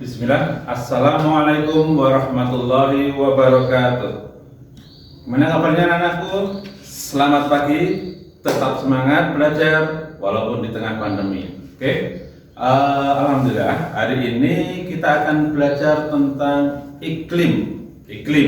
Bismillah. Assalamualaikum warahmatullahi wabarakatuh. Gimana kabarnya anak-anakku? Selamat pagi. Tetap semangat belajar walaupun di tengah pandemi. Oke. Alhamdulillah hari ini kita akan belajar tentang iklim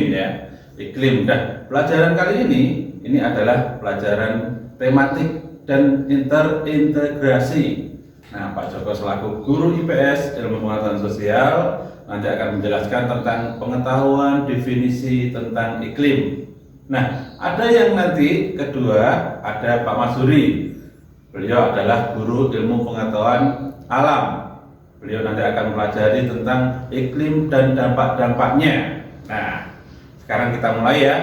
ya. Iklim. Dan pelajaran kali ini adalah pelajaran tematik dan terintegrasi. Nah, Pak Joko selaku guru IPS Ilmu Pengetahuan Sosial nanti akan menjelaskan tentang pengetahuan definisi tentang iklim. Nah, ada yang nanti kedua ada Pak Masuri. Beliau adalah guru Ilmu Pengetahuan Alam. Beliau nanti akan mempelajari tentang iklim dan dampak-dampaknya. Nah, sekarang kita mulai ya.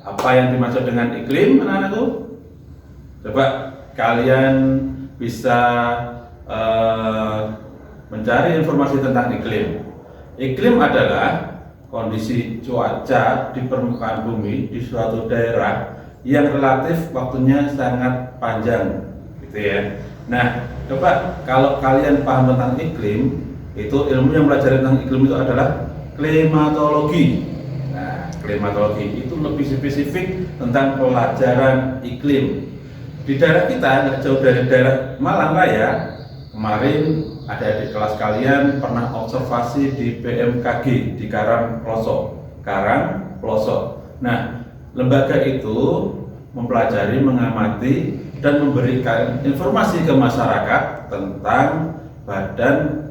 Apa yang dimaksud dengan iklim, anak-anakku? Coba kalian bisa mencari informasi tentang iklim. Iklim adalah kondisi cuaca di permukaan bumi di suatu daerah yang relatif waktunya sangat panjang, gitu ya. Nah, coba kalau kalian paham tentang iklim, itu ilmu yang belajar tentang iklim itu adalah klimatologi. Nah, klimatologi itu lebih spesifik tentang pelajaran iklim. Di daerah kita, nggak jauh dari daerah Malang Raya, kemarin adik-adik kelas kalian pernah observasi di BMKG di Karang Pelosok. Nah, lembaga itu mempelajari, mengamati, dan memberikan informasi ke masyarakat tentang badan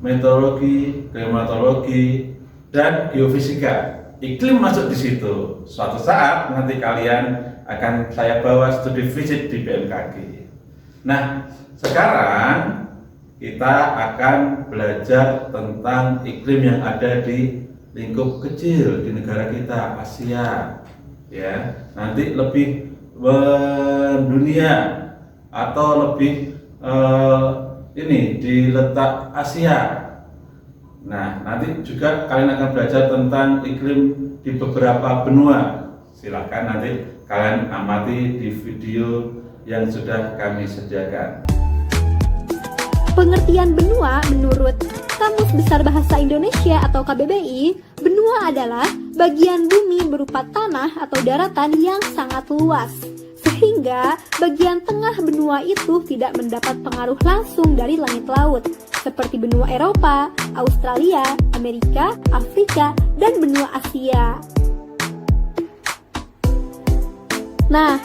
meteorologi, klimatologi, dan geofisika. Iklim masuk di situ. Suatu saat nanti kalian akan saya bawa studi visit di BMKG. Nah, sekarang kita akan belajar tentang iklim yang ada di lingkup kecil di negara kita, Asia. Ya, nanti lebih dunia atau lebih di letak Asia. Nah, nanti juga kalian akan belajar tentang iklim di beberapa benua. Silahkan nanti kalian amati di video yang sudah kami sediakan. Pengertian benua menurut Kamus Besar Bahasa Indonesia atau KBBI, benua adalah bagian bumi berupa tanah atau daratan yang sangat luas, sehingga bagian tengah benua itu tidak mendapat pengaruh langsung dari langit laut, seperti benua Eropa, Australia, Amerika, Afrika, dan benua Asia. Nah,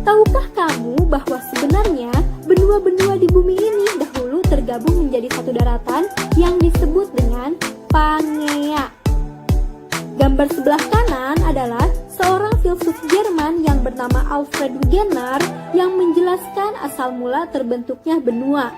tahukah kamu bahwa sebenarnya benua-benua di bumi ini dahulu tergabung menjadi satu daratan yang disebut dengan Pangea? Gambar sebelah kanan adalah seorang filsuf Jerman yang bernama Alfred Wegener yang menjelaskan asal mula terbentuknya benua.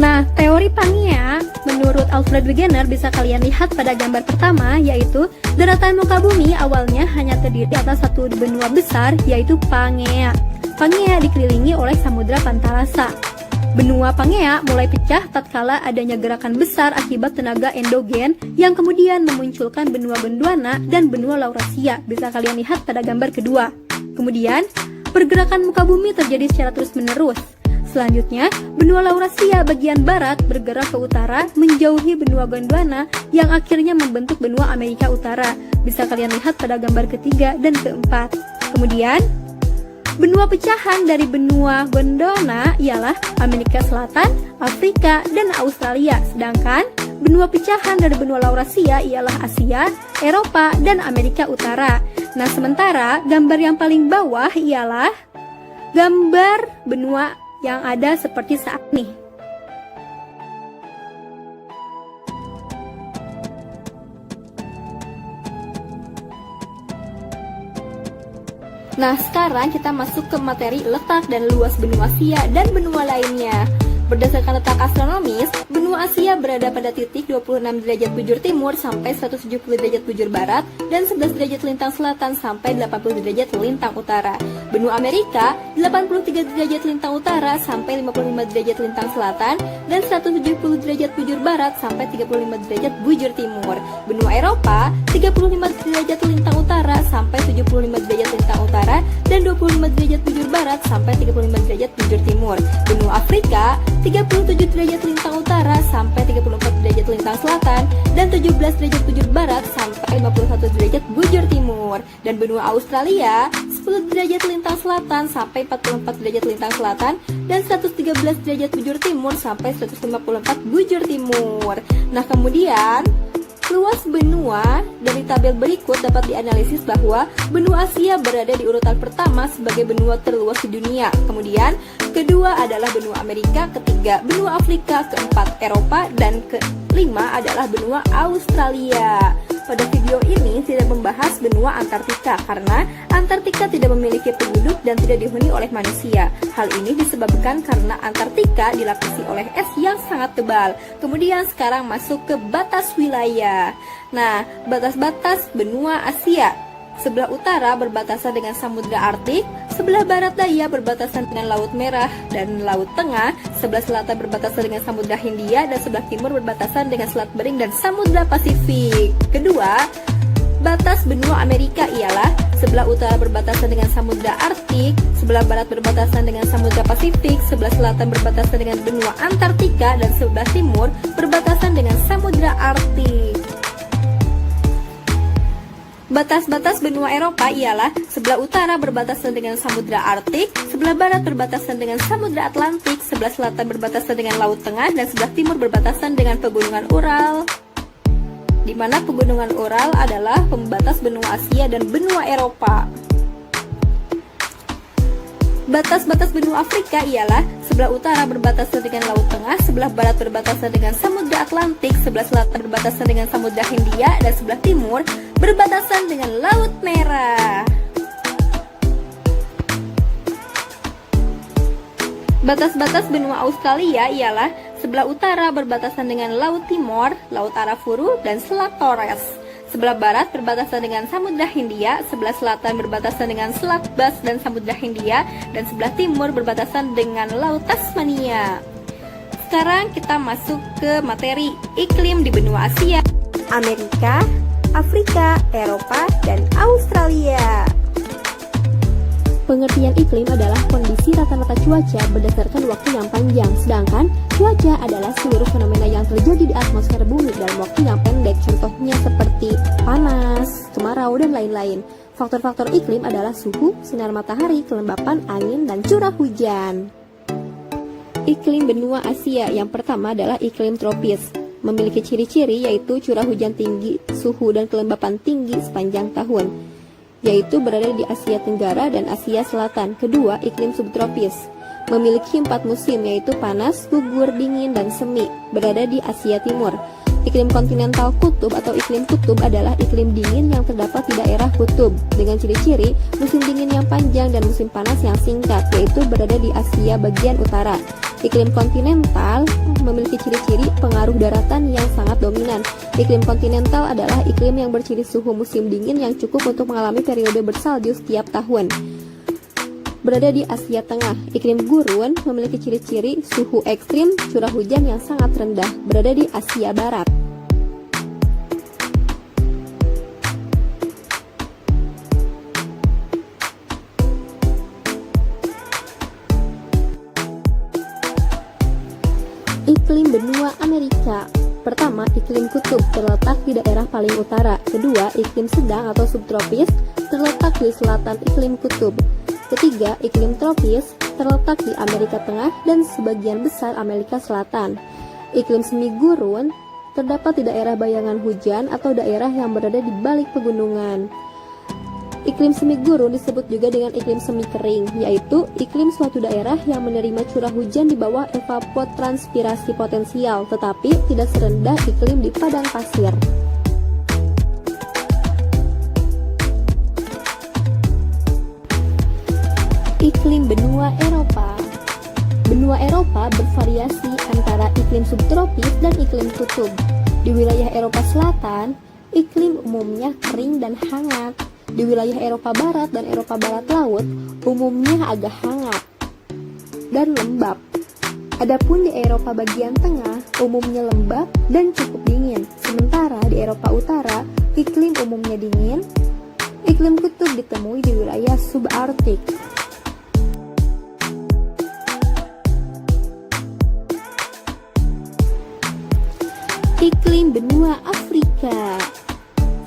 Nah, teori Pangea menurut Alfred Wegener bisa kalian lihat pada gambar pertama, yaitu daratan muka bumi awalnya hanya terdiri atas satu benua besar, yaitu Pangea. Pangea dikelilingi oleh Samudra Pantalasa. Benua Pangea mulai pecah tatkala adanya gerakan besar akibat tenaga endogen yang kemudian memunculkan benua Gondwana dan benua Laurasia. Bisa kalian lihat pada gambar kedua. Kemudian, pergerakan muka bumi terjadi secara terus-menerus. Selanjutnya, benua Laurasia bagian barat bergerak ke utara menjauhi benua Gondwana yang akhirnya membentuk benua Amerika Utara. Bisa kalian lihat pada gambar ketiga dan keempat. Kemudian, benua pecahan dari benua Gondwana ialah Amerika Selatan, Afrika, dan Australia. Sedangkan benua pecahan dari benua Laurasia ialah Asia, Eropa, dan Amerika Utara. Nah, sementara gambar yang paling bawah ialah gambar benua yang ada seperti saat ini. Nah, sekarang kita masuk ke materi letak dan luas benua Asia dan benua lainnya. Berdasarkan letak astronomis, benua Asia berada pada titik 26 derajat bujur timur sampai 170 derajat bujur barat dan 11 derajat lintang selatan sampai 80 derajat lintang utara. Benua Amerika 83 derajat lintang utara sampai 55 derajat lintang selatan dan 170 derajat bujur barat sampai 35 derajat bujur timur. Benua Eropa 35 derajat lintang utara sampai 75 derajat lintang utara dan 25 derajat bujur barat sampai 35 derajat bujur timur. Benua Afrika 37 derajat lintang utara sampai 34 derajat lintang selatan dan 17 derajat bujur barat sampai 51 derajat bujur timur. Dan benua Australia 10 derajat lintang selatan sampai 44 derajat lintang selatan dan 113 derajat bujur timur sampai 154 bujur timur. Nah, kemudian luas benua dari tabel berikut dapat dianalisis bahwa benua Asia berada di urutan pertama sebagai benua terluas di dunia. Kemudian kedua adalah benua Amerika, ketiga benua Afrika, keempat Eropa, dan kelima adalah benua Australia. Pada video ini tidak membahas benua Antartika karena Antartika tidak memiliki penduduk dan tidak dihuni oleh manusia. Hal ini disebabkan karena Antartika dilapisi oleh es yang sangat tebal. Kemudian sekarang masuk ke batas wilayah. Nah, batas-batas benua Asia. Sebelah utara berbatasan dengan Samudra Arktik, sebelah barat daya berbatasan dengan Laut Merah dan Laut Tengah, sebelah selatan berbatasan dengan Samudra Hindia, dan sebelah timur berbatasan dengan Selat Bering dan Samudra Pasifik. Kedua, batas benua Amerika ialah sebelah utara berbatasan dengan Samudra Arktik, sebelah barat berbatasan dengan Samudra Pasifik, sebelah selatan berbatasan dengan benua Antartika, dan sebelah timur berbatasan dengan Samudra Arktik. Batas-batas benua Eropa ialah sebelah utara berbatasan dengan Samudra Arktik, sebelah barat berbatasan dengan Samudra Atlantik, sebelah selatan berbatasan dengan Laut Tengah, dan sebelah timur berbatasan dengan Pegunungan Ural, di mana Pegunungan Ural adalah pembatas benua Asia dan benua Eropa. Batas-batas benua Afrika ialah sebelah utara berbatasan dengan Laut Tengah, sebelah barat berbatasan dengan Samudra Atlantik, sebelah selatan berbatasan dengan Samudra Hindia, dan sebelah timur berbatasan dengan Laut Merah. Batas-batas benua Australia ialah sebelah utara berbatasan dengan Laut Timor, Laut Arafuru, dan Selat Torres. Sebelah barat berbatasan dengan Samudra Hindia, sebelah selatan berbatasan dengan Selat Bass dan Samudra Hindia, dan sebelah timur berbatasan dengan Laut Tasmania. Sekarang kita masuk ke materi iklim di benua Asia, Amerika, Afrika, Eropa, dan Australia. Pengertian iklim adalah kondisi rata-rata cuaca berdasarkan waktu yang panjang, sedangkan cuaca adalah seluruh fenomena yang terjadi di atmosfer bumi dalam waktu yang pendek, contohnya seperti panas, kemarau, dan lain-lain. Faktor-faktor iklim adalah suhu, sinar matahari, kelembapan, angin, dan curah hujan. Iklim benua Asia yang pertama adalah iklim tropis, memiliki ciri-ciri yaitu curah hujan tinggi, suhu dan kelembapan tinggi sepanjang tahun, yaitu berada di Asia Tenggara dan Asia Selatan. Kedua, iklim subtropis, memiliki 4 musim yaitu panas, gugur, dingin, dan semi, berada di Asia Timur. Iklim kontinental kutub atau iklim kutub adalah iklim dingin yang terdapat di daerah kutub dengan ciri-ciri musim dingin yang panjang dan musim panas yang singkat, yaitu berada di Asia bagian utara. Iklim kontinental memiliki ciri-ciri pengaruh daratan yang sangat dominan. Iklim kontinental adalah iklim yang berciri suhu musim dingin yang cukup untuk mengalami periode bersalju setiap tahun. Berada di Asia Tengah, iklim gurun memiliki ciri-ciri suhu ekstrim, curah hujan yang sangat rendah, berada di Asia Barat. Iklim benua Amerika. Pertama, iklim kutub terletak di daerah paling utara. Kedua, iklim sedang atau subtropis terletak di selatan iklim kutub. Ketiga, iklim tropis terletak di Amerika Tengah dan sebagian besar Amerika Selatan. Iklim semi gurun terdapat di daerah bayangan hujan atau daerah yang berada di balik pegunungan. Iklim semi gurun disebut juga dengan iklim semi kering, yaitu iklim suatu daerah yang menerima curah hujan di bawah evapotranspirasi potensial, tetapi tidak serendah iklim di padang pasir. Iklim benua Eropa. Benua benua Eropa bervariasi antara iklim subtropis dan iklim kutub. Di wilayah Eropa Selatan, iklim umumnya kering dan hangat. Di wilayah Eropa Barat dan Eropa Barat Laut, umumnya agak hangat dan lembab. Adapun di Eropa bagian tengah, umumnya lembab dan cukup dingin. Sementara di Eropa Utara, iklim umumnya dingin. Iklim kutub ditemui di wilayah subarktik. Iklim benua Afrika.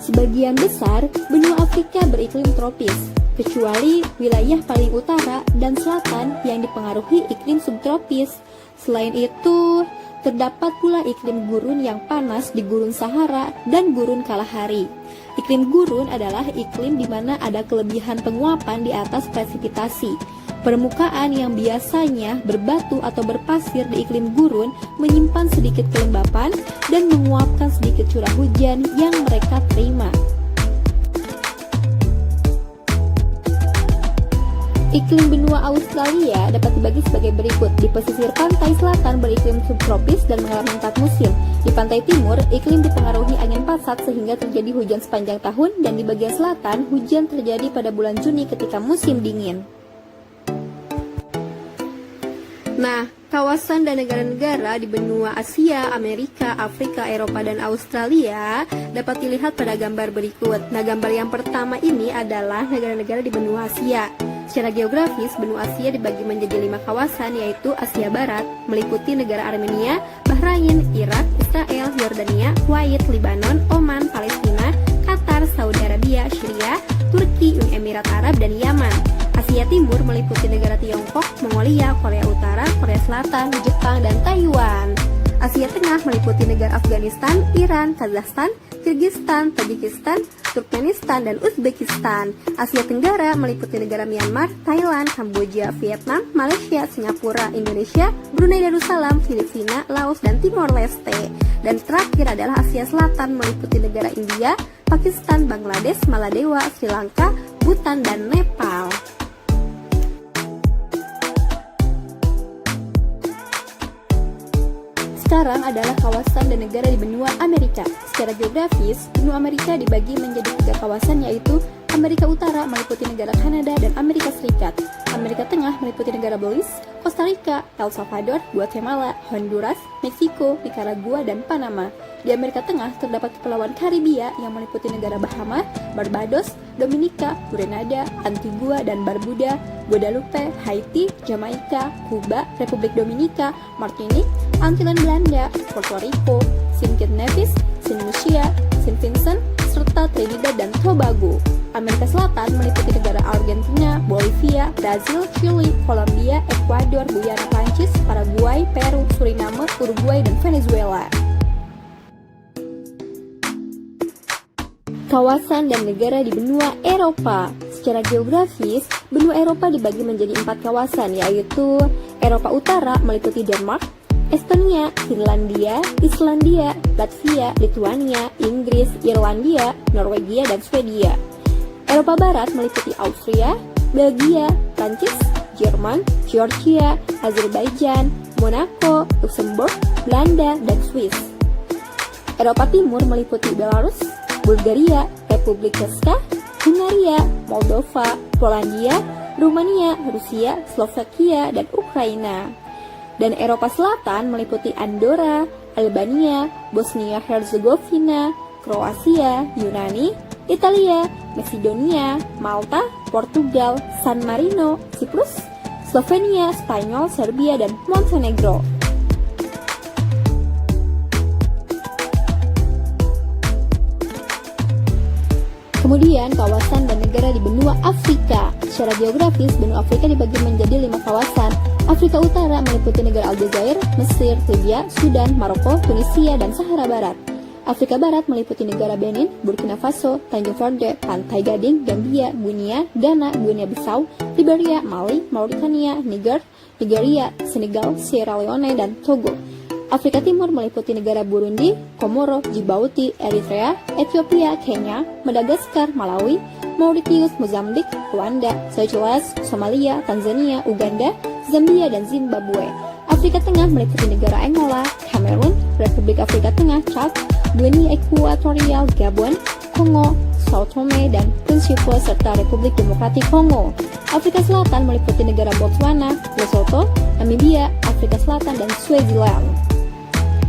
Sebagian besar benua Afrika beriklim tropis, kecuali wilayah paling utara dan selatan yang dipengaruhi iklim subtropis. Selain itu, terdapat pula iklim gurun yang panas di Gurun Sahara dan Gurun Kalahari. Iklim gurun adalah iklim di mana ada kelebihan penguapan di atas presipitasi. Permukaan yang biasanya berbatu atau berpasir di iklim gurun menyimpan sedikit kelembapan dan menguapkan sedikit curah hujan yang mereka terima. Iklim benua Australia dapat dibagi sebagai berikut. Di pesisir pantai selatan beriklim subtropis dan mengalami 4 musim. Di pantai timur, iklim dipengaruhi angin pasat sehingga terjadi hujan sepanjang tahun, dan di bagian selatan, hujan terjadi pada bulan Juni ketika musim dingin. Nah, kawasan dan negara-negara di benua Asia, Amerika, Afrika, Eropa, dan Australia dapat dilihat pada gambar berikut. Nah, gambar yang pertama ini adalah negara-negara di benua Asia. Secara geografis, benua Asia dibagi menjadi 5 kawasan, yaitu Asia Barat, meliputi negara Armenia, Bahrain, Irak, Israel, Yordania, Kuwait, Libanon, Oman, Palestina, Qatar, Saudi Arabia, Syria, Turki, Uni Emirat Arab, dan Yaman. Asia Timur meliputi negara Tiongkok, Mongolia, Korea Utara, Korea Selatan, Jepang, dan Taiwan. Asia Tengah meliputi negara Afghanistan, Iran, Kazakhstan, Kyrgyzstan, Tajikistan, Turkmenistan, dan Uzbekistan. Asia Tenggara meliputi negara Myanmar, Thailand, Kamboja, Vietnam, Malaysia, Singapura, Indonesia, Brunei Darussalam, Filipina, Laos, dan Timor Leste. Dan terakhir adalah Asia Selatan meliputi negara India, Pakistan, Bangladesh, Maladewa, Sri Lanka, Bhutan, dan Nepal. Sekarang adalah kawasan dan negara di benua Amerika. Secara geografis, benua Amerika dibagi menjadi 3 kawasan, yaitu Amerika Utara meliputi negara Kanada dan Amerika Serikat. Amerika Tengah meliputi negara Belize, Costa Rica, El Salvador, Guatemala, Honduras, Meksiko, Nicaragua, dan Panama. Di Amerika Tengah terdapat kepulauan Karibia yang meliputi negara Bahama, Barbados, Dominika, Grenada, Antigua dan Barbuda, Guadalupe, Haiti, Jamaika, Kuba, Republik Dominika, Martinique, Antillen Belanda, Puerto Rico, Saint Kitts Nevis, Saint Lucia, Saint Vincent, serta Trinidad dan Tobago. Amerika Selatan meliputi negara Argentina, Bolivia, Brazil, Chili, Kolombia, Ekuador, Guyana, Prancis, Paraguay, Peru, Suriname, Uruguay, dan Venezuela. Kawasan dan negara di benua Eropa. Secara geografis, benua Eropa dibagi menjadi 4 kawasan, yaitu Eropa Utara meliputi Denmark, Estonia, Finlandia, Islandia, Latvia, Lithuania, Inggris, Irlandia, Norwegia, dan Swedia. Eropa Barat meliputi Austria, Belgia, Prancis, Jerman, Georgia, Azerbaijan, Monaco, Luxembourg, Belanda, dan Swiss. Eropa Timur meliputi Belarus, Bulgaria, Republik Czechia, Hungaria, Moldova, Polandia, Rumania, Rusia, Slovakia, dan Ukraina. Dan Eropa Selatan meliputi Andorra, Albania, Bosnia-Herzegovina, Kroasia, Yunani, Italia, Macedonia, Malta, Portugal, San Marino, Siprus, Slovenia, Spanyol, Serbia, dan Montenegro. Kemudian kawasan dan negara di benua Afrika. Secara geografis, benua Afrika dibagi menjadi 5 kawasan. Afrika Utara meliputi negara Aljazair, Mesir, Libya, Sudan, Maroko, Tunisia, dan Sahara Barat. Afrika Barat meliputi negara Benin, Burkina Faso, Tanjung Verde, Pantai Gading, Gambia, Guinea, Ghana, Guinea Bissau, Liberia, Mali, Mauritania, Niger, Nigeria, Senegal, Sierra Leone, dan Togo. Afrika Timur meliputi negara Burundi, Komoro, Djibouti, Eritrea, Ethiopia, Kenya, Madagaskar, Malawi, Mauritius, Mozambik, Rwanda, Seychelles, Somalia, Tanzania, Uganda, Zambia, dan Zimbabwe. Afrika Tengah meliputi negara Angola, Kamerun, Republik Afrika Tengah, Chad, Guinea Equatorial, Gabon, Kongo, Sao Tome dan Principe serta Republik Demokratik Kongo. Afrika Selatan meliputi negara Botswana, Lesotho, Namibia, Afrika Selatan dan Swaziland.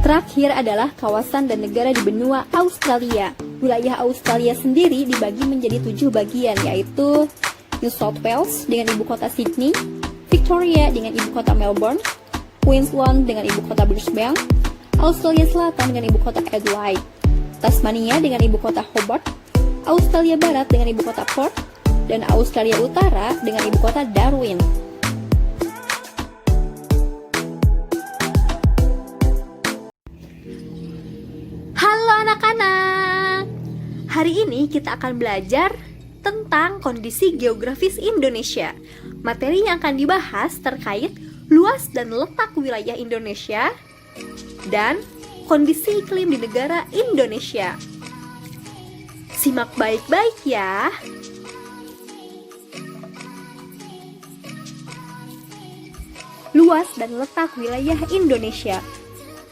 Terakhir adalah kawasan dan negara di benua Australia. Wilayah Australia sendiri dibagi menjadi 7 bagian, yaitu New South Wales dengan ibu kota Sydney, Victoria dengan ibu kota Melbourne, Queensland dengan ibu kota Brisbane, Australia Selatan dengan ibu kota Adelaide, Tasmania dengan ibu kota Hobart, Australia Barat dengan ibu kota Perth, dan Australia Utara dengan ibu kota Darwin. Halo anak-anak, hari ini kita akan belajar tentang kondisi geografis Indonesia. Materi yang akan dibahas terkait luas dan letak wilayah Indonesia dan kondisi iklim di negara Indonesia. Simak baik-baik ya. Luas dan letak wilayah Indonesia.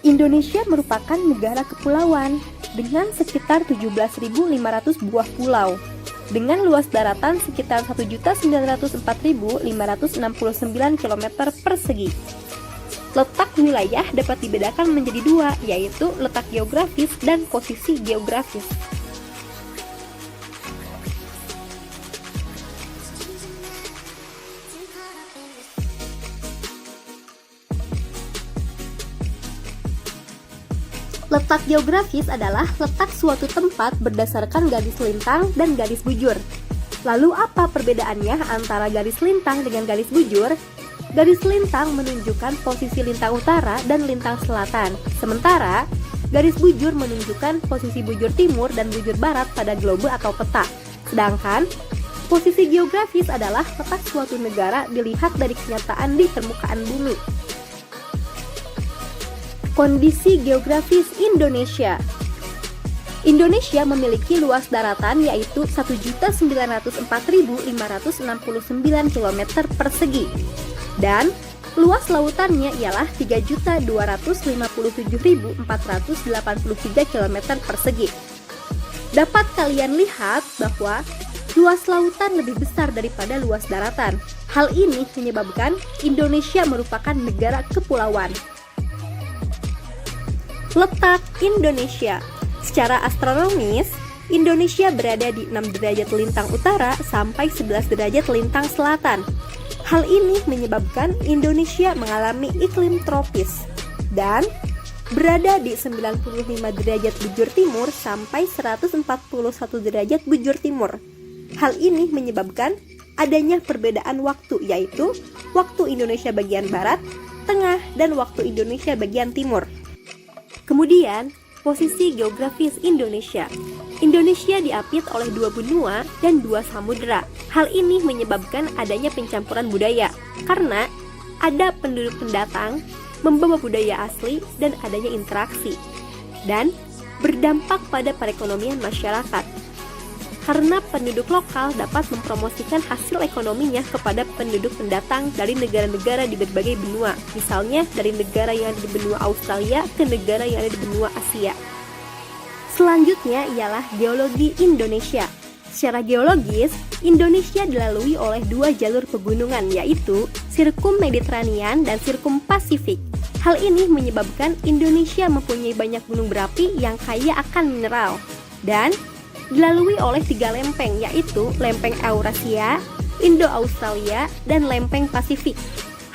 Indonesia merupakan negara kepulauan dengan sekitar 17.500 buah pulau, dengan luas daratan sekitar 1.904.569 km persegi. Letak wilayah dapat dibedakan menjadi 2, yaitu letak geografis dan posisi geografis. Letak geografis adalah letak suatu tempat berdasarkan garis lintang dan garis bujur. Lalu apa perbedaannya antara garis lintang dengan garis bujur? Garis lintang menunjukkan posisi lintang utara dan lintang selatan, sementara garis bujur menunjukkan posisi bujur timur dan bujur barat pada globe atau peta. Sedangkan posisi geografis adalah letak suatu negara dilihat dari kenyataan di permukaan bumi. Kondisi geografis Indonesia. Indonesia memiliki luas daratan yaitu 1.904.569 km persegi dan luas lautannya ialah 3.257.483 km persegi. Dapat kalian lihat bahwa luas lautan lebih besar daripada luas daratan. Hal ini menyebabkan Indonesia merupakan negara kepulauan. Letak Indonesia. Secara astronomis, Indonesia berada di 6 derajat lintang utara sampai 11 derajat lintang selatan. Hal ini menyebabkan Indonesia mengalami iklim tropis dan berada di 95 derajat bujur timur sampai 141 derajat bujur timur. Hal ini menyebabkan adanya perbedaan waktu, yaitu waktu Indonesia bagian barat, tengah, dan waktu Indonesia bagian timur. Kemudian, posisi geografis Indonesia. Indonesia diapit oleh 2 benua dan 2 samudera. Hal ini menyebabkan adanya pencampuran budaya, karena ada penduduk pendatang membawa budaya asli dan adanya interaksi, dan berdampak pada perekonomian masyarakat. Karena penduduk lokal dapat mempromosikan hasil ekonominya kepada penduduk pendatang dari negara-negara di berbagai benua, misalnya dari negara yang ada di benua Australia ke negara yang ada di benua Asia. Selanjutnya ialah geologi Indonesia. Secara geologis, Indonesia dilalui oleh 2 jalur pegunungan, yaitu Sirkum Mediterranean dan Sirkum Pasifik. Hal ini menyebabkan Indonesia mempunyai banyak gunung berapi yang kaya akan mineral, dan dilalui oleh 3 lempeng, yaitu lempeng Eurasia, Indo-Australia, dan lempeng Pasifik.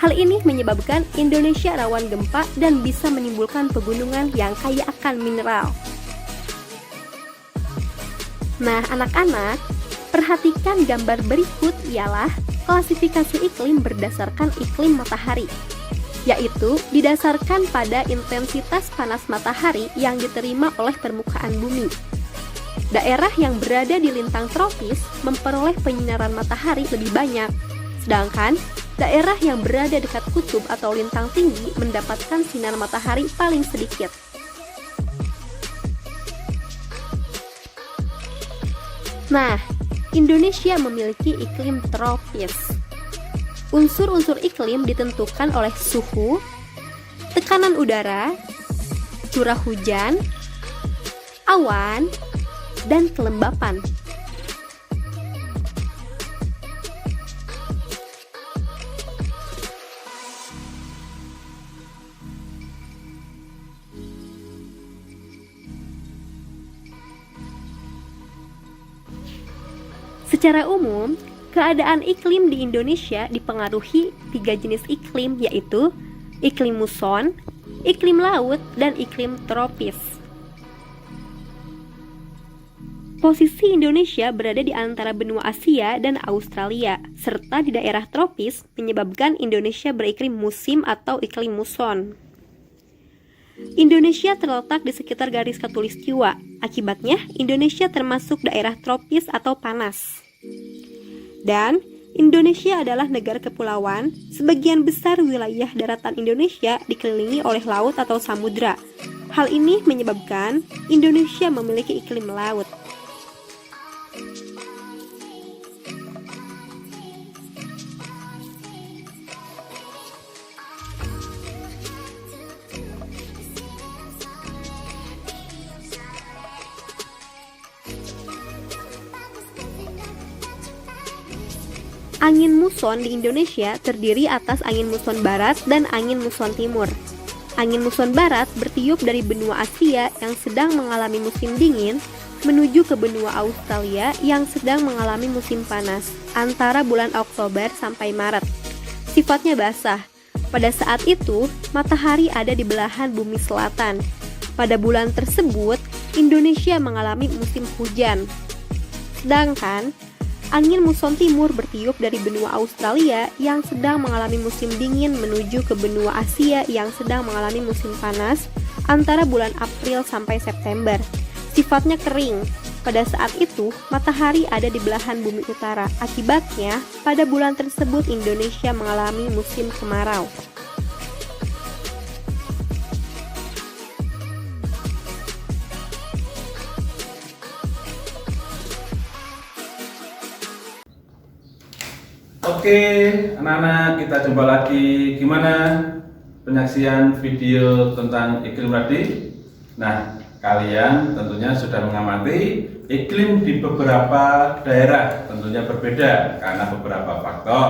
Hal ini menyebabkan Indonesia rawan gempa dan bisa menimbulkan pegunungan yang kaya akan mineral. Nah, anak-anak, perhatikan gambar berikut ialah klasifikasi iklim berdasarkan iklim matahari, yaitu didasarkan pada intensitas panas matahari yang diterima oleh permukaan bumi. Daerah yang berada di lintang tropis memperoleh penyinaran matahari lebih banyak, sedangkan daerah yang berada dekat kutub atau lintang tinggi mendapatkan sinar matahari paling sedikit. Nah, Indonesia memiliki iklim tropis. Unsur-unsur iklim ditentukan oleh suhu, tekanan udara, curah hujan, awan, dan kelembapan. Secara umum, keadaan iklim di Indonesia dipengaruhi 3 jenis iklim, yaitu iklim muson, iklim laut, dan iklim tropis. Posisi Indonesia berada di antara benua Asia dan Australia, serta di daerah tropis menyebabkan Indonesia beriklim musim atau iklim muson. Indonesia terletak di sekitar garis khatulistiwa. Akibatnya, Indonesia termasuk daerah tropis atau panas. Dan Indonesia adalah negara kepulauan. Sebagian besar wilayah daratan Indonesia dikelilingi oleh laut atau samudra. Hal ini menyebabkan Indonesia memiliki iklim laut. Angin muson di Indonesia terdiri atas angin muson barat dan angin muson timur. Angin muson barat bertiup dari benua Asia yang sedang mengalami musim dingin menuju ke benua Australia yang sedang mengalami musim panas antara bulan Oktober sampai Maret. Sifatnya basah. Pada saat itu, matahari ada di belahan bumi selatan. Pada bulan tersebut, Indonesia mengalami musim hujan. Sedangkan angin muson timur bertiup dari benua Australia yang sedang mengalami musim dingin menuju ke benua Asia yang sedang mengalami musim panas antara bulan April sampai September. Sifatnya kering. Pada saat itu, matahari ada di belahan bumi utara. Akibatnya, pada bulan tersebut Indonesia mengalami musim kemarau. Oke, anak-anak, kita jumpa lagi. Gimana penyaksian video tentang iklim tadi? Nah, kalian tentunya sudah mengamati iklim di beberapa daerah tentunya berbeda karena beberapa faktor.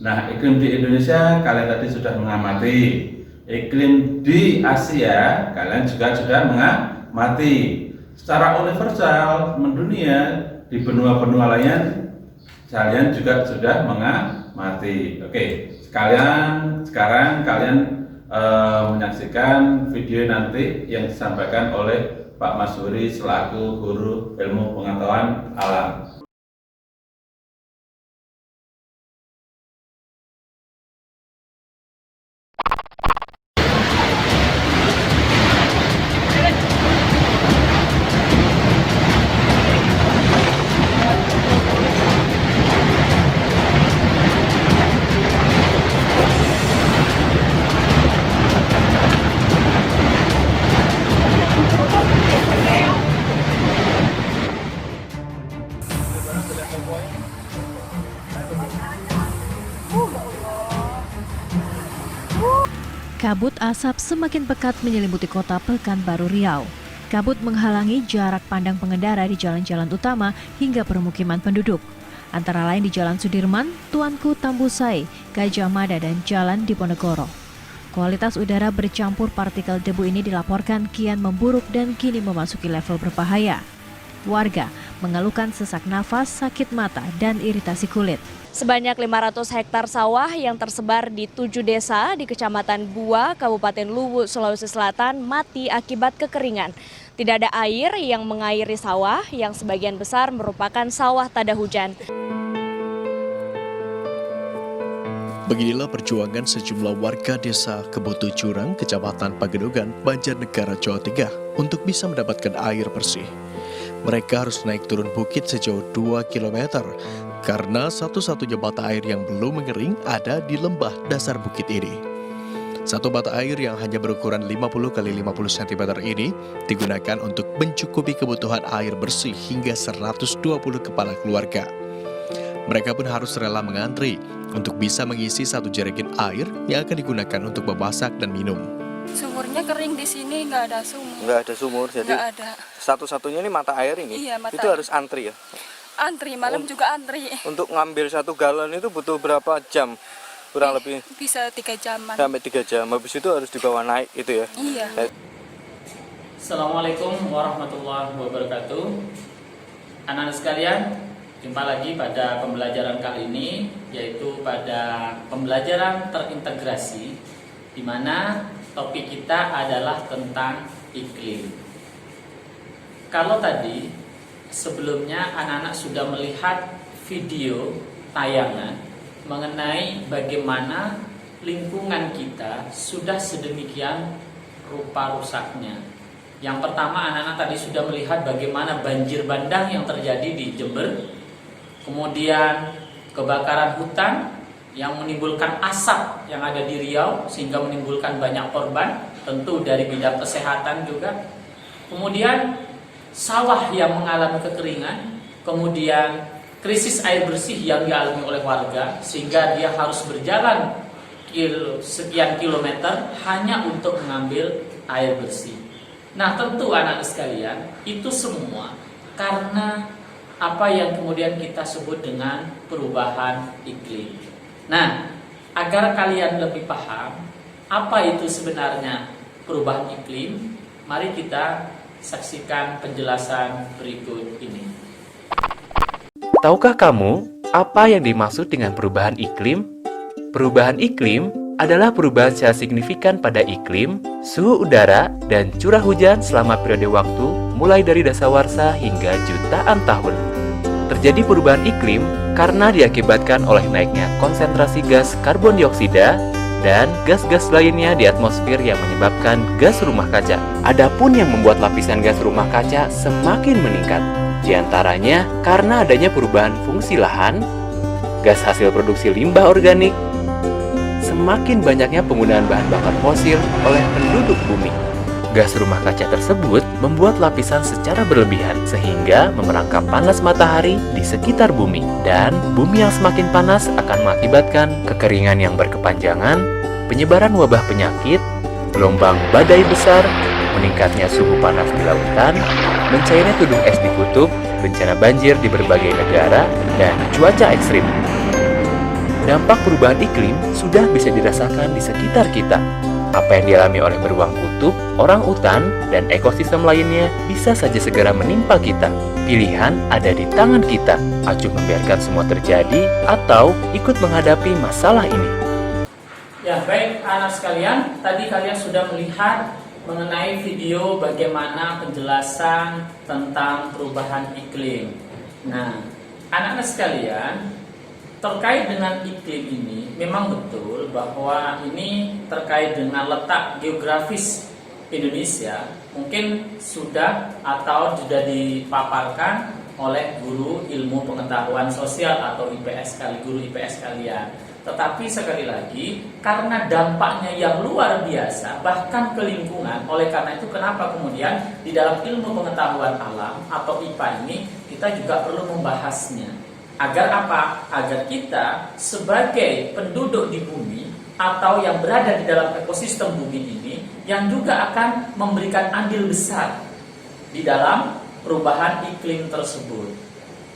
Nah, iklim di Indonesia kalian tadi sudah mengamati. Iklim di Asia kalian juga sudah mengamati. Secara universal mendunia di benua-benua lain kalian juga sudah mengamati. Oke, sekarang kalian menyaksikan video nanti yang disampaikan oleh Pak Masuri selaku guru ilmu pengetahuan alam. Kabut asap semakin pekat menyelimuti kota Pekanbaru Riau. Kabut menghalangi jarak pandang pengendara di jalan-jalan utama hingga permukiman penduduk. Antara lain di Jalan Sudirman, Tuanku Tambusai, Gajah Mada, dan Jalan Diponegoro. Kualitas udara bercampur partikel debu ini dilaporkan kian memburuk dan kini memasuki level berbahaya. Warga mengeluhkan sesak nafas, sakit mata, dan iritasi kulit. Sebanyak 500 hektar sawah yang tersebar di 7 desa di Kecamatan Bua, Kabupaten Luwu, Sulawesi Selatan mati akibat kekeringan. Tidak ada air yang mengairi sawah yang sebagian besar merupakan sawah tada hujan. Beginilah perjuangan sejumlah warga desa Keboto Jurang, Kecamatan Pagedogan, Banjarnegara, Jawa Tengah untuk bisa mendapatkan air bersih. Mereka harus naik turun bukit sejauh 2 km karena satu-satunya mata air yang belum mengering ada di lembah dasar bukit ini. Satu mata air yang hanya berukuran 50 x 50 cm ini digunakan untuk mencukupi kebutuhan air bersih hingga 120 kepala keluarga. Mereka pun harus rela mengantri untuk bisa mengisi satu jerigen air yang akan digunakan untuk memasak dan minum. Sumurnya kering di sini, nggak ada sumur. Nggak ada sumur, jadi Nggak ada. satu-satunya ini mata air ini. Iya, mata itu air. harus antri ya. Antri, malam juga antri. Untuk ngambil 1 galon itu butuh berapa jam? Kurang lebih Bisa 3 jaman. sampai 3 jam. Habis itu harus dibawa naik itu ya. Iya. Assalamualaikum warahmatullahi wabarakatuh. Anak-anak sekalian, jumpa lagi pada pembelajaran kali ini, yaitu pada pembelajaran terintegrasi, di mana topik kita adalah tentang iklim. Kalau tadi sebelumnya anak-anak sudah melihat video tayangan mengenai bagaimana lingkungan kita sudah sedemikian rupa rusaknya. Yang pertama, anak-anak tadi sudah melihat bagaimana banjir bandang yang terjadi di Jember, kemudian kebakaran hutan yang menimbulkan asap yang ada di Riau sehingga menimbulkan banyak korban, tentu dari bidang kesehatan juga. Kemudian sawah yang mengalami kekeringan, kemudian krisis air bersih yang dialami oleh warga sehingga dia harus berjalan sekian kilometer hanya untuk mengambil air bersih. Nah, tentu anak sekalian, itu semua karena apa yang kemudian kita sebut dengan perubahan iklim. Nah, agar kalian lebih paham apa itu sebenarnya perubahan iklim, mari kita saksikan penjelasan berikut ini. Tahukah kamu apa yang dimaksud dengan perubahan iklim? Perubahan iklim adalah perubahan secara signifikan pada iklim, suhu udara, dan curah hujan selama periode waktu mulai dari dasawarsa hingga jutaan tahun. Terjadi perubahan iklim karena diakibatkan oleh naiknya konsentrasi gas karbon dioksida dan gas-gas lainnya di atmosfer yang menyebabkan gas rumah kaca. Adapun yang membuat lapisan gas rumah kaca semakin meningkat, di antaranya karena adanya perubahan fungsi lahan, gas hasil produksi limbah organik, semakin banyaknya penggunaan bahan bakar fosil oleh penduduk bumi. Gas rumah kaca tersebut membuat lapisan secara berlebihan sehingga memerangkap panas matahari di sekitar bumi. Dan bumi yang semakin panas akan mengakibatkan kekeringan yang berkepanjangan, penyebaran wabah penyakit, gelombang badai besar, meningkatnya suhu panas di lautan, mencairnya tudung es di kutub, bencana banjir di berbagai negara, dan cuaca ekstrim. Dampak perubahan iklim sudah bisa dirasakan di sekitar kita. Apa yang dialami oleh beruang kutub, orang utan, dan ekosistem lainnya bisa saja segera menimpa kita. Pilihan ada di tangan kita, acuh membiarkan semua terjadi atau ikut menghadapi masalah ini. Ya, baik anak sekalian, tadi kalian sudah melihat mengenai video bagaimana penjelasan tentang perubahan iklim. Nah, anak-anak sekalian, terkait dengan iklim ini, memang betul bahwa ini terkait dengan letak geografis Indonesia. Mungkin sudah atau sudah dipaparkan oleh guru ilmu pengetahuan sosial atau IPS guru IPS kalian. Tetapi sekali lagi, karena dampaknya yang luar biasa, bahkan ke lingkungan, oleh karena itu kenapa kemudian di dalam ilmu pengetahuan alam atau IPA ini kita juga perlu membahasnya. Agar apa? Agar kita sebagai penduduk di bumi atau yang berada di dalam ekosistem bumi ini yang juga akan memberikan andil besar di dalam perubahan iklim tersebut.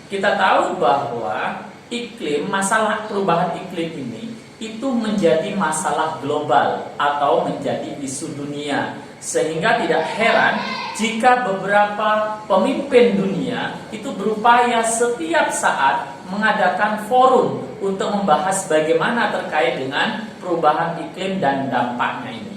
Kita tahu bahwa iklim, masalah perubahan iklim ini itu menjadi masalah global atau menjadi isu dunia. Sehingga tidak heran jika beberapa pemimpin dunia itu berupaya setiap saat mengadakan forum untuk membahas bagaimana terkait dengan perubahan iklim dan dampaknya ini.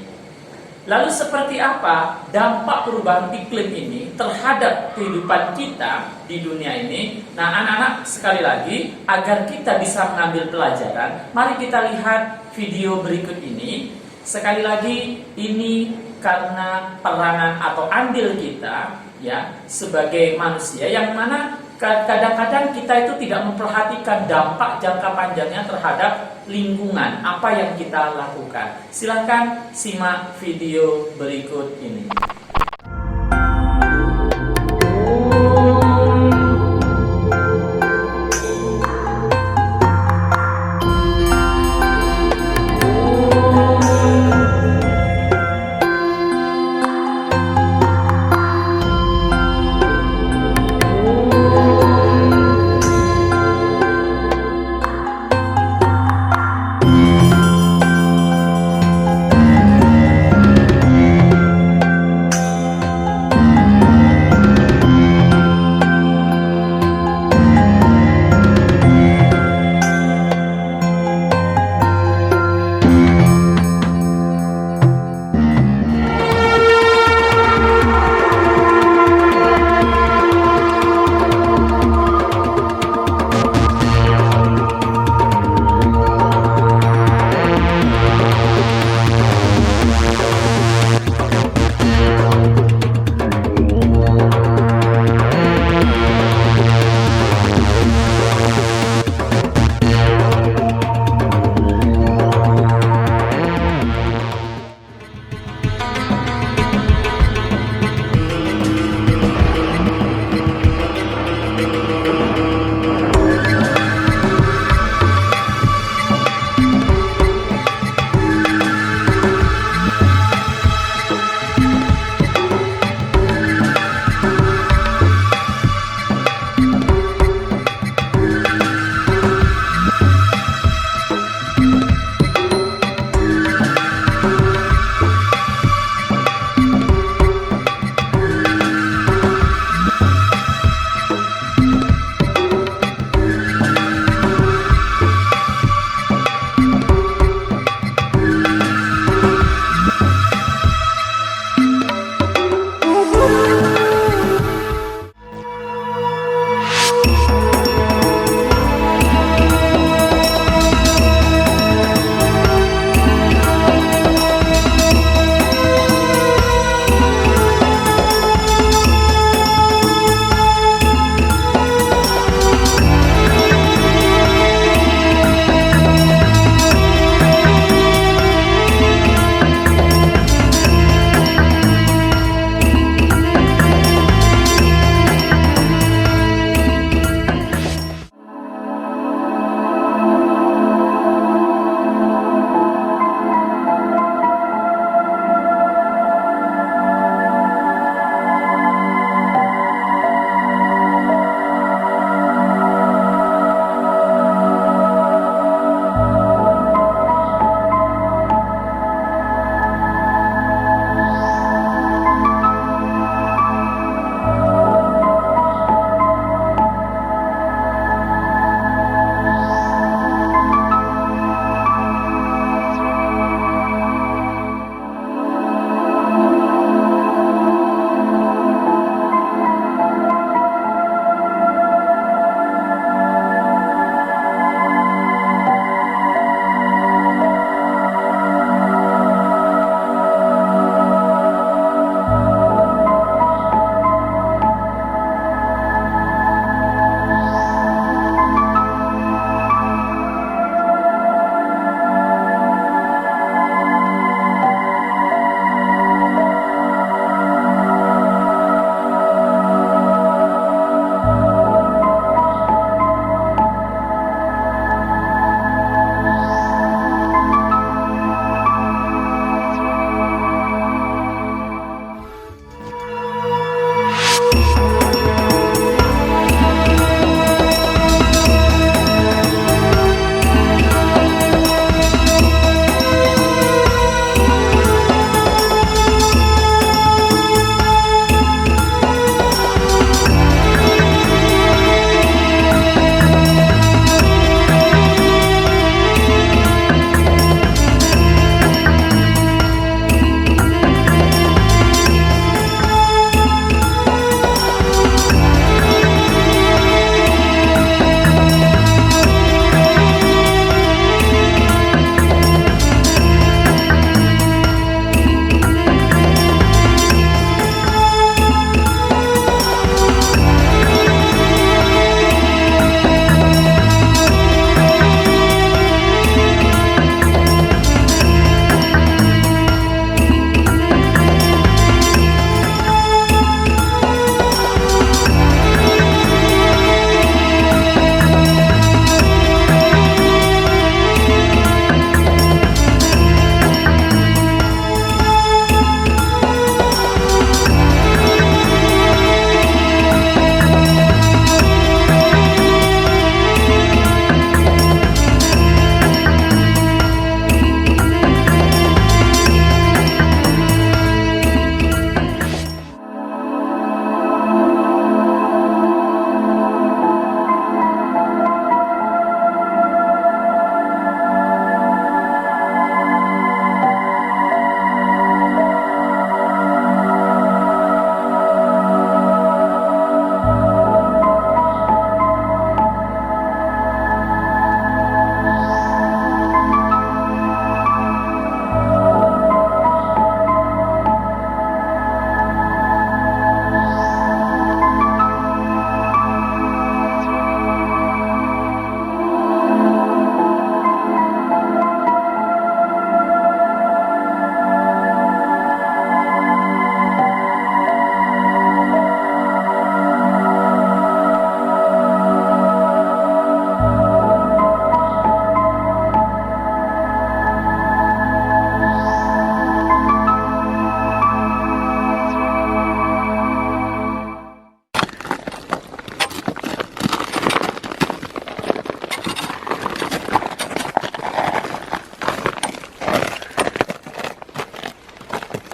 Lalu seperti apa dampak perubahan iklim ini terhadap kehidupan kita di dunia ini? Nah, anak-anak, sekali lagi, agar kita bisa mengambil pelajaran, mari kita lihat video berikut ini. Sekali lagi, ini karena peranan atau andil kita ya sebagai manusia yang mana kadang-kadang kita itu tidak memperhatikan dampak jangka panjangnya terhadap lingkungan apa yang kita lakukan. Silakan simak video berikut ini.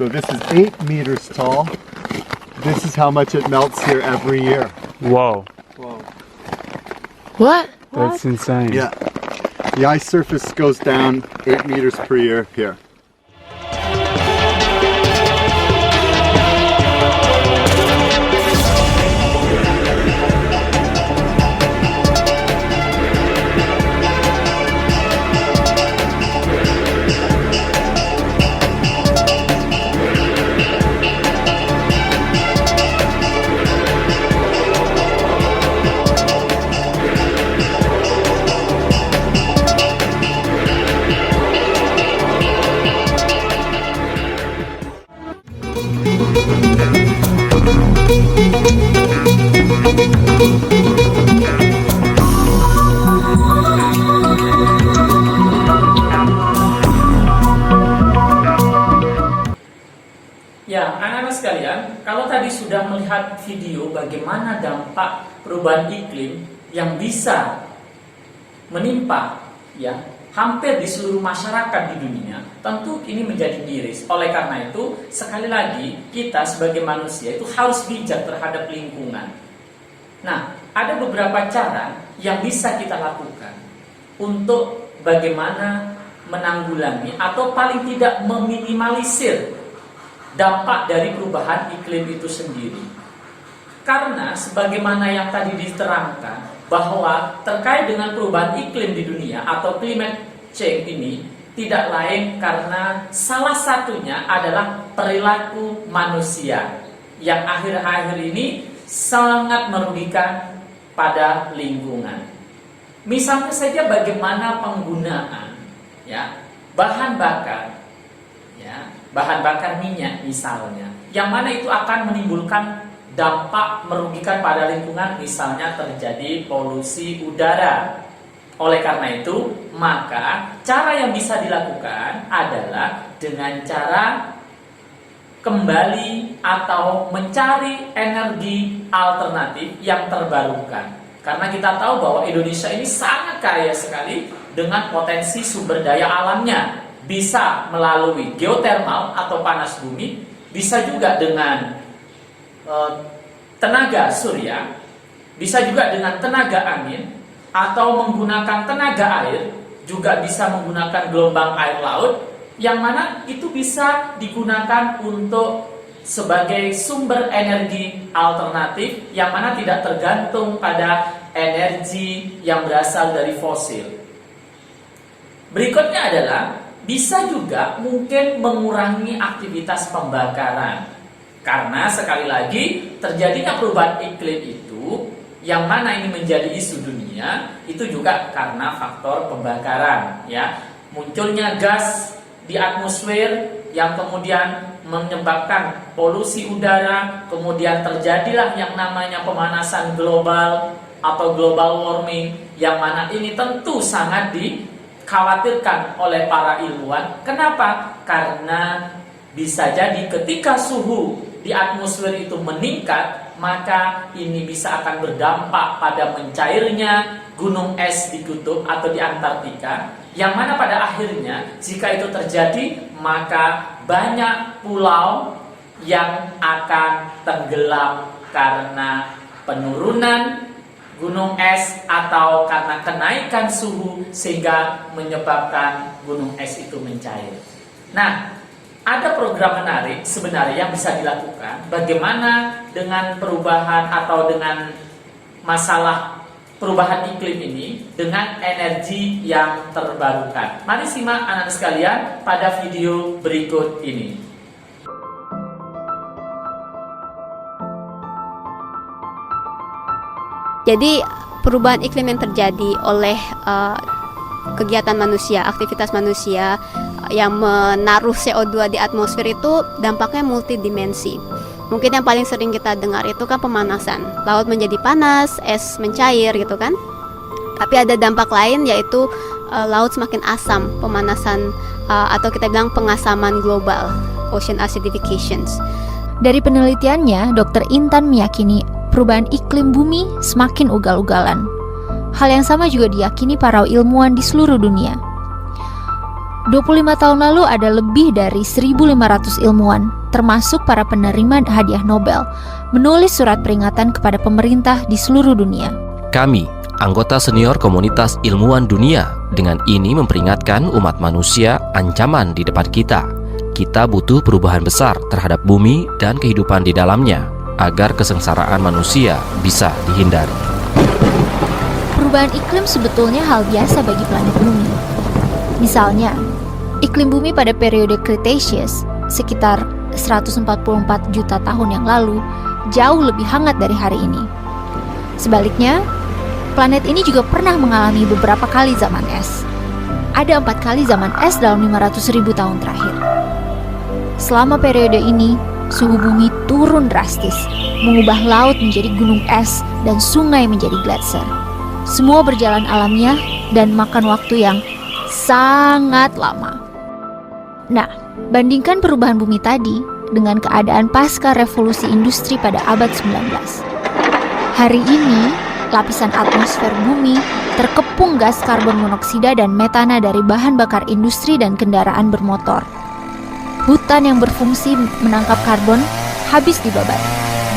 So this is 8 meters tall. This is how much it melts here every year. Whoa, What? that's insane. Yeah. The ice surface goes down 8 meters per year here. Ya, anak-anak sekalian, kalau tadi sudah melihat video bagaimana dampak perubahan iklim yang bisa menimpa ya hampir di seluruh masyarakat di dunia, tentu ini menjadi miris. Oleh karena itu, sekali lagi kita sebagai manusia itu harus bijak terhadap lingkungan. Nah, ada beberapa cara yang bisa kita lakukan untuk bagaimana menanggulangi atau paling tidak meminimalisir dampak dari perubahan iklim itu sendiri. Karena sebagaimana yang tadi diterangkan bahwa terkait dengan perubahan iklim di dunia atau climate change ini tidak lain karena salah satunya adalah perilaku manusia yang akhir-akhir ini sangat merugikan pada lingkungan. Misalnya saja bagaimana penggunaan ya bahan bakar minyak misalnya, yang mana itu akan menimbulkan dampak merugikan pada lingkungan, misalnya terjadi polusi udara. Oleh karena itu, maka cara yang bisa dilakukan adalah dengan cara kembali atau mencari energi alternatif yang terbarukan. Karena kita tahu bahwa Indonesia ini sangat kaya sekali dengan potensi sumber daya alamnya. Bisa melalui geotermal atau panas bumi, bisa juga dengan tenaga surya, bisa juga dengan tenaga angin, atau menggunakan tenaga air, juga bisa menggunakan gelombang air laut, yang mana itu bisa digunakan untuk sebagai sumber energi alternatif yang mana tidak tergantung pada energi yang berasal dari fosil. Berikutnya adalah bisa juga mungkin mengurangi aktivitas pembakaran. Karena sekali lagi terjadinya perubahan iklim itu yang mana ini menjadi isu dunia itu juga karena faktor pembakaran ya. Munculnya gas di atmosfer yang kemudian menyebabkan polusi udara, kemudian terjadilah yang namanya pemanasan global atau global warming yang mana ini tentu sangat dikhawatirkan oleh para ilmuwan. Kenapa? Karena bisa jadi ketika suhu di atmosfer itu meningkat, maka ini bisa akan berdampak pada mencairnya gunung es di kutub atau di Antartika, yang mana pada akhirnya jika itu terjadi maka banyak pulau yang akan tenggelam karena penurunan gunung es atau karena kenaikan suhu sehingga menyebabkan gunung es itu mencair. Nah, ada program menarik sebenarnya yang bisa dilakukan bagaimana dengan perubahan atau dengan masalah perubahan iklim ini dengan energi yang terbarukan. Mari simak anak-anak sekalian pada video berikut ini. Jadi perubahan iklim yang terjadi oleh kegiatan manusia, aktivitas manusia yang menaruh CO2 di atmosfer itu dampaknya multidimensi. Mungkin yang paling sering kita dengar itu kan pemanasan, laut menjadi panas, es mencair gitu kan. Tapi ada dampak lain yaitu laut semakin asam, pemanasan atau kita bilang pengasaman global, ocean acidifications. Dari penelitiannya, Dr. Intan meyakini perubahan iklim bumi semakin ugal-ugalan. Hal yang sama juga diyakini para ilmuwan di seluruh dunia. 25 tahun lalu ada lebih dari 1.500 ilmuwan, termasuk para penerima hadiah Nobel, menulis surat peringatan kepada pemerintah di seluruh dunia. Kami, anggota senior komunitas ilmuwan dunia, dengan ini memperingatkan umat manusia ancaman di depan kita. Kita butuh perubahan besar terhadap bumi dan kehidupan di dalamnya, agar kesengsaraan manusia bisa dihindari. Perubahan iklim sebetulnya hal biasa bagi planet bumi. Misalnya, iklim bumi pada periode Cretaceous, sekitar 144 juta tahun yang lalu, jauh lebih hangat dari hari ini. Sebaliknya, planet ini juga pernah mengalami beberapa kali zaman es. Ada 4 kali zaman es dalam 500.000 tahun terakhir. Selama periode ini, suhu bumi turun drastis, mengubah laut menjadi gunung es dan sungai menjadi gletser. Semua berjalan alamiah dan makan waktu yang sangat lama. Nah, bandingkan perubahan bumi tadi dengan keadaan pasca revolusi industri pada abad 19. Hari ini, lapisan atmosfer bumi terkepung gas karbon monoksida dan metana dari bahan bakar industri dan kendaraan bermotor. Hutan yang berfungsi menangkap karbon habis dibabat,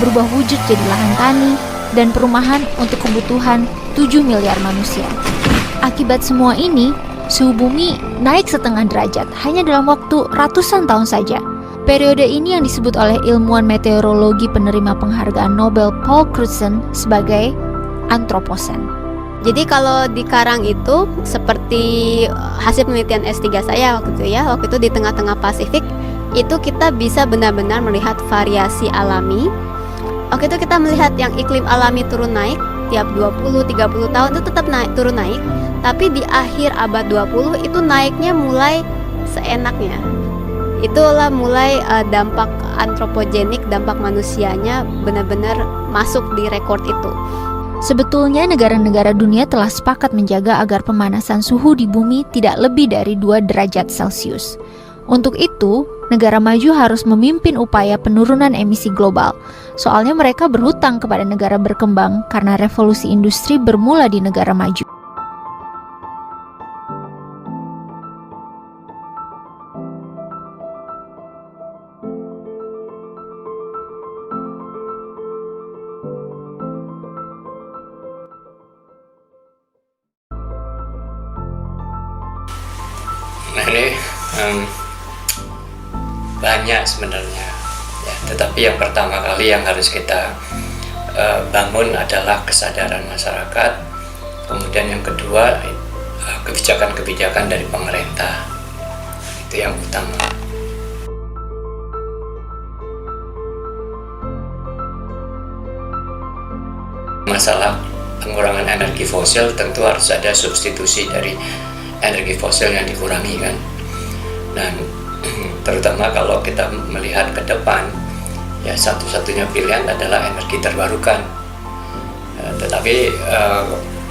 berubah wujud jadi lahan tani dan perumahan untuk kebutuhan 7 miliar manusia. Akibat semua ini, suhu bumi naik setengah derajat hanya dalam waktu ratusan tahun saja. Periode ini yang disebut oleh ilmuwan meteorologi penerima penghargaan Nobel Paul Crutzen sebagai Anthropocene. Jadi kalau di Karang itu seperti hasil penelitian S3 saya waktu itu di tengah-tengah Pasifik, itu kita bisa benar-benar melihat variasi alami. Waktu itu kita melihat yang iklim alami turun naik tiap 20-30 tahun itu tetap turun naik, tapi di akhir abad 20 itu naiknya mulai seenaknya. Itulah mulai dampak antropogenik, dampak manusianya benar-benar masuk di rekor itu. Sebetulnya negara-negara dunia telah sepakat menjaga agar pemanasan suhu di bumi tidak lebih dari 2 derajat Celcius. Untuk itu, negara maju harus memimpin upaya penurunan emisi global. Soalnya mereka berhutang kepada negara berkembang karena revolusi industri bermula di negara maju. Nah ini banyak sebenarnya ya, tetapi yang pertama kali yang harus kita bangun adalah kesadaran masyarakat, kemudian yang kedua kebijakan-kebijakan dari pemerintah, itu yang utama. Masalah pengurangan energi fosil tentu harus ada substitusi dari energi fosil yang dikurangi kan, dan terutama kalau kita melihat ke depan ya satu-satunya pilihan adalah energi terbarukan. Tetapi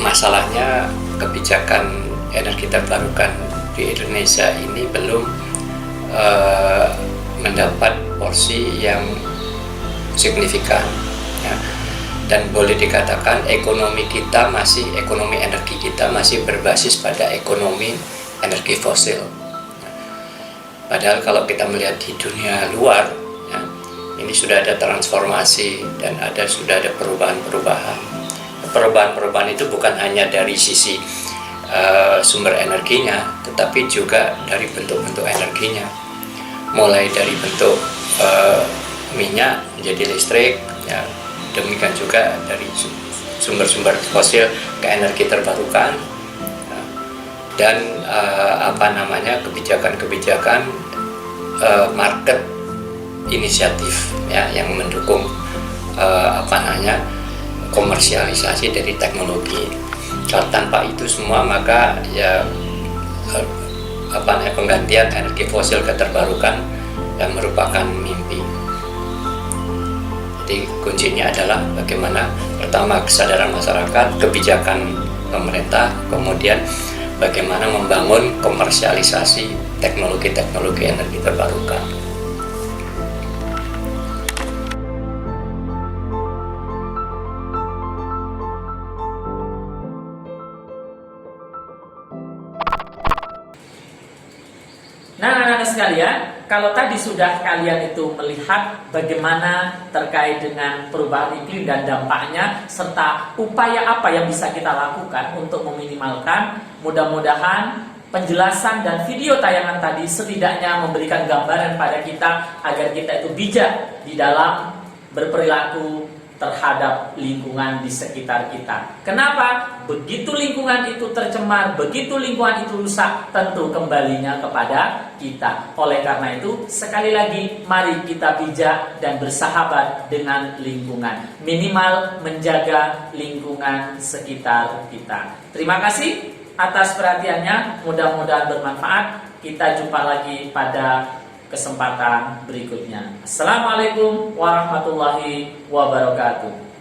masalahnya kebijakan energi terbarukan di Indonesia ini belum mendapat porsi yang signifikan ya. Dan boleh dikatakan ekonomi energi kita masih berbasis pada ekonomi energi fosil. Padahal kalau kita melihat di dunia luar, ya, ini sudah ada transformasi dan sudah ada perubahan-perubahan. Perubahan-perubahan itu bukan hanya dari sisi sumber energinya, tetapi juga dari bentuk-bentuk energinya. Mulai dari bentuk minyak menjadi listrik, ya, demikian juga dari sumber-sumber fosil ke energi terbarukan, dan kebijakan-kebijakan market inisiatif ya, yang mendukung komersialisasi dari teknologi. Kalau tanpa itu semua maka ya penggantian energi fosil ke terbarukan yang merupakan mimpi. Jadi kuncinya adalah bagaimana pertama kesadaran masyarakat, kebijakan pemerintah, kemudian bagaimana membangun komersialisasi teknologi-teknologi energi terbarukan. anak sekalian, kalau tadi sudah kalian itu melihat bagaimana terkait dengan perubahan iklim dan dampaknya, serta upaya apa yang bisa kita lakukan untuk meminimalkan, mudah-mudahan penjelasan dan video tayangan tadi setidaknya memberikan gambaran pada kita agar kita itu bijak di dalam berperilaku terhadap lingkungan di sekitar kita. Kenapa? Begitu lingkungan itu tercemar, begitu lingkungan itu rusak, tentu kembalinya kepada kita. Oleh karena itu, sekali lagi, mari kita bijak dan bersahabat dengan lingkungan. Minimal menjaga lingkungan sekitar kita. Terima kasih atas perhatiannya, mudah-mudahan bermanfaat. Kita jumpa lagi pada kesempatan berikutnya. Assalamualaikum warahmatullahi wabarakatuh.